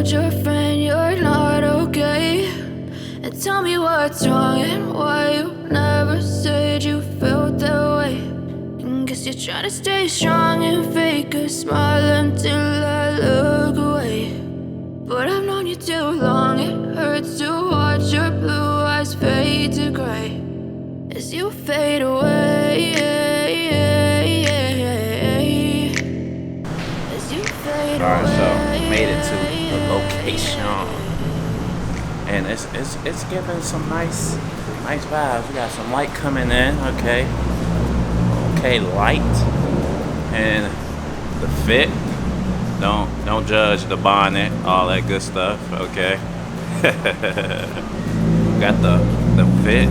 told your friend you're not okay? And tell me what's wrong and why you never said you felt that way. And guess you're trying to stay strong and fake a smile until I look away. But I've known you too long, it hurts to watch your blue eyes fade to gray as you fade away. As you fade away. Alright, so made it to the location. And it's giving some nice vibes. We got some light coming in, okay, light, and the fit. Don't judge the bonnet, all that good stuff, okay. Got the fit,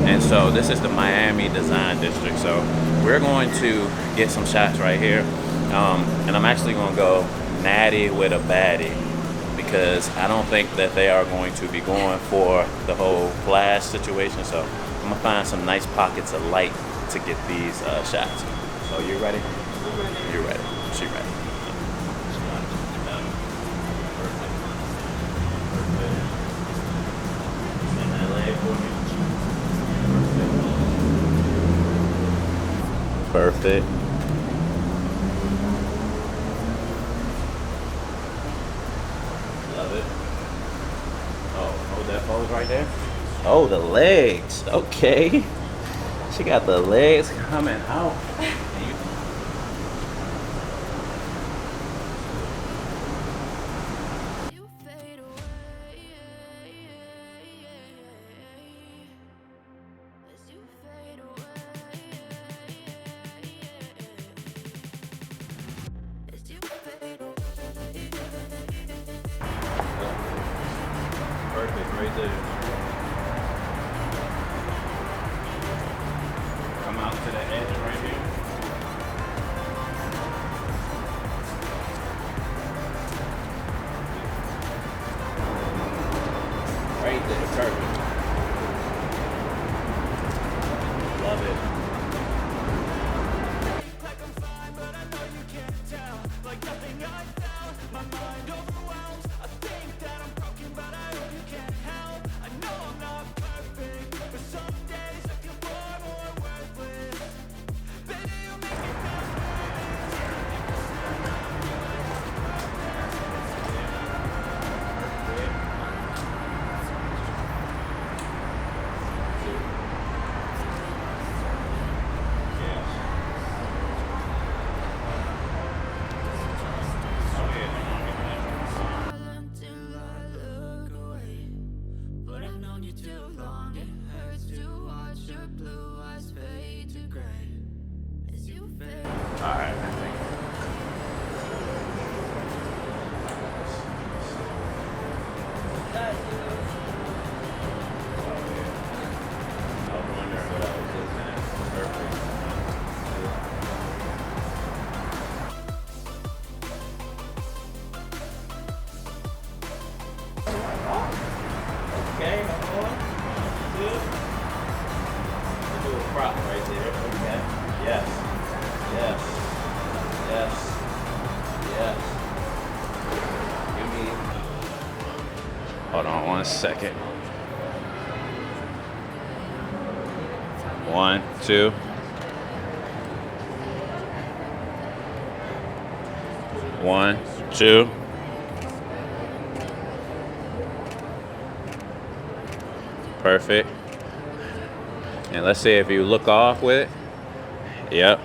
and so this is the Miami Design District. So we're going to get some shots right here, and I'm actually gonna go natty with a baddie, because I don't think that they are going to be going for the whole flash situation. So I'm gonna find some nice pockets of light to get these shots. So you ready? You ready? She ready? Send that leg for me. Perfect. Love it. Oh, hold that pose right there. Oh, the legs. Okay. She got the legs coming out. You fade away. As you fade away. As you fade away. Perfect, right there. Come out to the edge right here. Right there, perfect. Love it. Like I'm fine, but I know you can't tell. Like nothing I felt, my mind overwhelmed. I think that I'm broken, but I hope you can't help. I know I'm not perfect, but some days I feel far more worthless. Baby, you make me feel Until I look away. But I've known you too long. It hurts to watch your blue eyes fade to gray as you fade. Alright. Okay, hold on. Good. We'll do a prop right there. Okay. Yes. Yes. Yes. Yes. Give me. Hold on 1 second. 1, 2. 1, 2. Perfect. And let's see if you look off with it. Yep.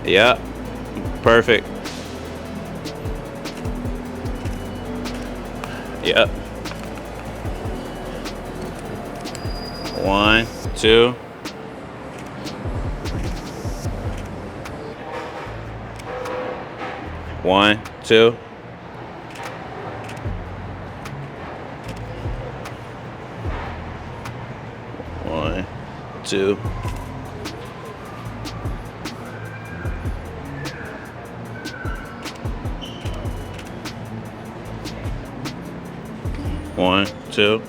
Yep. Perfect. Yep. 1, 2. One, two. One, two. One, two.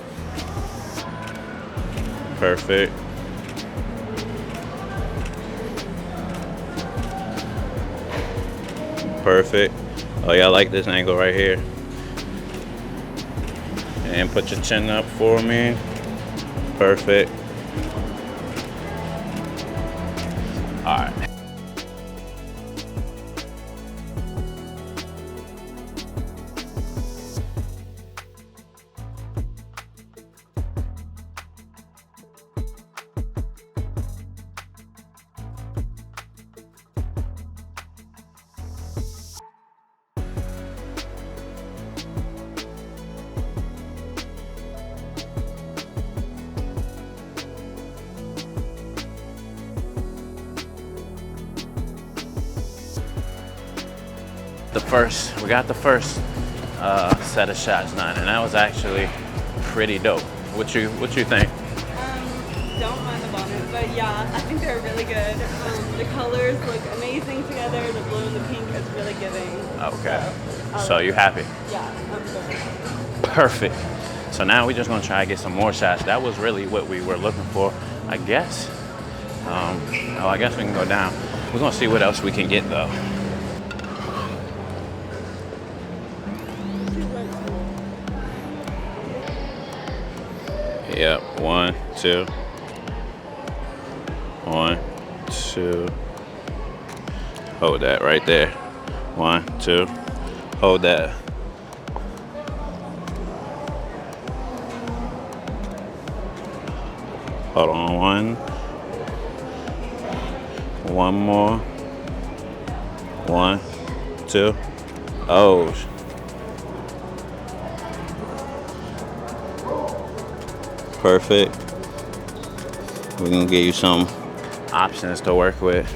Perfect. Perfect. Oh yeah, I like this angle right here. And put your chin up for me. Perfect. All right. We got the first set of shots done, and that was actually pretty dope. What you think? Don't mind the bonnet, but yeah, I think they're really good. The colors look amazing together. The blue and the pink is really giving. Okay. So you happy? Yeah, I'm good. Perfect. So now we're just gonna try to get some more shots. That was really what we were looking for, I guess. I guess we can go down. We're gonna see what else we can get though. Yep, 1, 2. 1, 2. Hold that right there. 1, 2. Hold that. Hold on, 1. One more. 1, 2. Oh. Perfect. We're gonna give you some options to work with.